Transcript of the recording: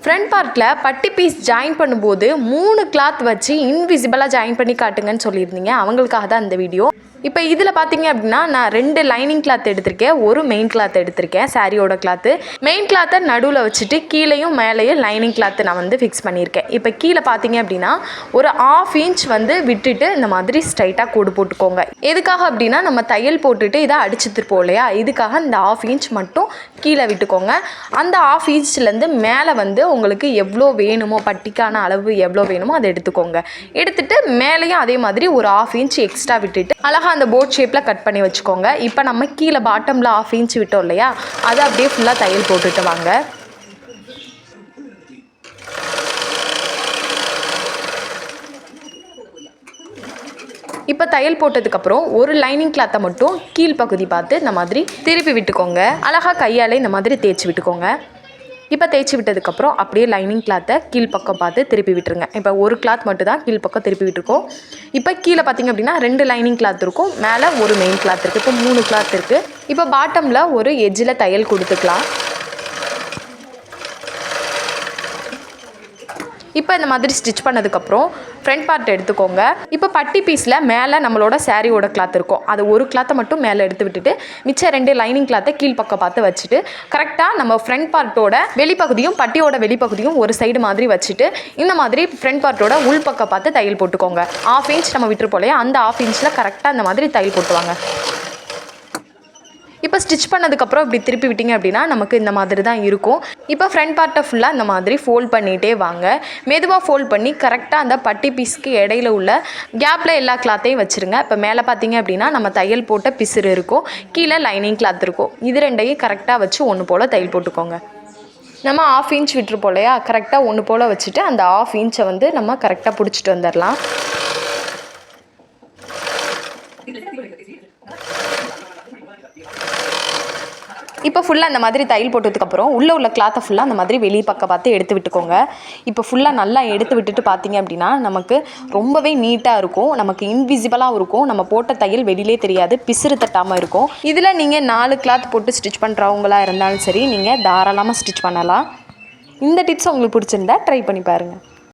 Front பார்ட்டில் பட்டி piece join பண்ணும்போது 3 கிளாத் வச்சு இன்விசிபிளாக ஜாயின் பண்ணி காட்டுங்கன்னு சொல்லியிருந்தீங்க. அவங்களுக்காக தான் இந்த வீடியோ. இப்போ இதில் பார்த்தீங்க அப்படின்னா நான் 2 லைனிங் கிளாத் எடுத்திருக்கேன், ஒரு மெயின் கிளாத் எடுத்திருக்கேன். சாரியோட கிளாத்து மெயின் கிளாத்தை நடுவில் வச்சுட்டு கீழேயும் மேலேயும் லைனிங் கிளாத்து நான் வந்து ஃபிக்ஸ் பண்ணியிருக்கேன். இப்போ கீழே பார்த்தீங்க அப்படின்னா ஒரு 1/2 இன்ச் வந்து விட்டுட்டு இந்த மாதிரி ஸ்ட்ரைட்டாக கோடு போட்டுக்கோங்க. எதுக்காக அப்படின்னா நம்ம தையல் போட்டுட்டு இதை அடிச்சுட்டுருப்போம் இல்லையா, இதுக்காக இந்த 1/2 இன்ச் மட்டும் கீழே விட்டுக்கோங்க. அந்த 1/2 இன்ச்லேருந்து மேலே வந்து உங்களுக்கு எவ்வளோ வேணுமோ, பட்டிக்கான அளவு எவ்வளோ வேணுமோ அதை எடுத்துக்கோங்க. எடுத்துட்டு மேலேயும் அதே மாதிரி ஒரு 1/2 இன்ச் எக்ஸ்ட்ரா விட்டுட்டு அழகாக அந்த போட் ஷேப்பில் கட் பண்ணி வச்சுக்கோங்க. இப்போ நம்ம கீழே பாட்டமில் 1/2 இன்ச் விட்டோம் இல்லையா, அதை அப்படியே ஃபுல்லாக தையல் போட்டுட்டு வாங்க. இப்போ தையல் போட்டதுக்கப்புறம் ஒரு லைனிங் கிளாத்தை மட்டும் கீழ்ப்பகுதி பார்த்து இந்த மாதிரி திருப்பி விட்டுக்கோங்க. அழகாக கையால் இந்த மாதிரி தேய்ச்சி விட்டுக்கோங்க. இப்போ தேய்ச்சி விட்டதுக்கப்புறம் அப்படியே லைனிங் கிளாத்தை கீழ்ப்பக்கம் பார்த்து திருப்பி விட்டுருங்க. இப்போ ஒரு கிளாத் மட்டும் தான் கீழ்ப்பக்கம் திருப்பி விட்டுருக்கோம். இப்போ கீழே பார்த்திங்க அப்படின்னா 2 லைனிங் கிளாத் இருக்கும், மேலே ஒரு மெயின் கிளாத் இருக்குது. இப்போ 3 கிளாத் இருக்குது. இப்போ பாட்டமில் ஒரு எட்ஜில் தையல் கொடுத்துக்கலாம். இப்போ இந்த மாதிரி ஸ்டிச் பண்ணதுக்கப்புறம் ஃப்ரண்ட் பார்ட் எடுத்துக்கோங்க. இப்போ பட்டி பீஸில் மேலே நம்மளோட சாரியோட கிளாத் இருக்கும், அது ஒரு கிளாத்தை மட்டும் மேலே எடுத்து விட்டுட்டு மிச்சம் 2 லைனிங் கிளாத்தை கீழ்ப்பக்கம் பார்த்து வச்சுட்டு கரெக்டாக நம்ம ஃப்ரண்ட் பார்ட்டோட வெளிப்பகுதியும் பட்டியோட வெளிப்பகுதியும் ஒரு சைடு மாதிரி வச்சுட்டு இந்த மாதிரி ஃப்ரண்ட் பார்ட்டோட உள்பக்கம் பார்த்து தையல் போட்டுக்கோங்க. 1/2 இன்ச் நம்ம விட்டுருப்போம் இல்லையா, அந்த 1/2 இன்ச்சில் கரெக்டாக இந்த மாதிரி தையல் போட்டுவாங்க. இப்போ ஸ்டிச் பண்ணதுக்கப்புறம் இப்படி திருப்பி விட்டிங்க அப்படின்னா நமக்கு இந்த மாதிரி தான் இருக்கும். இப்போ ஃப்ரண்ட் பார்ட்டை ஃபுல்லாக இந்த மாதிரி ஃபோல்ட் பண்ணிகிட்டே வாங்க. மெதுவாக ஃபோல்ட் பண்ணி கரெக்டாக அந்த பட்டி பீஸ்க்கு இடையில உள்ள கேப்பில் எல்லா கிளாத்தையும் வச்சுருங்க. இப்போ மேலே பார்த்தீங்க அப்படின்னா நம்ம தையல் போட்ட பிசுறு இருக்கும், கீழே லைனிங் கிளாத் இருக்கும். இது ரெண்டையும் கரெக்டாக வச்சு ஒன்று போல் தையல் போட்டுக்கோங்க. நம்ம 1/2 இன்ச் விட்டுருப்போம் இல்லையா, கரெக்டாக ஒன்று போல் வச்சுட்டு அந்த 1/2 இன்ச்சை வந்து நம்ம கரெக்டாக பிடிச்சிட்டு வந்துடலாம். இப்போ ஃபுல்லாக அந்த மாதிரி தையல் போட்டதுக்கப்புறம் உள்ளே உள்ள கிளாத்தை ஃபுல்லாக அந்த மாதிரி வெளியே பக்கம் பார்த்து எடுத்து விட்டுக்கோங்க. இப்போ ஃபுல்லாக நல்லா எடுத்து விட்டுட்டு பார்த்தீங்க அப்படின்னா நமக்கு ரொம்பவே நீட்டாக இருக்கும், நமக்கு இன்விசிபிளாகவும் இருக்கும், நம்ம போட்ட தையல் வெளியிலே தெரியாது, பிசுறு தட்டாமல் இருக்கும். இதில் நீங்கள் 4 கிளாத் போட்டு ஸ்டிச் பண்ணுறவங்களா இருந்தாலும் சரி, நீங்கள் தாராளமாக ஸ்டிச் பண்ணலாம். இந்த டிப்ஸ் உங்களுக்கு பிடிச்சிருந்தா ட்ரை பண்ணி பாருங்கள்.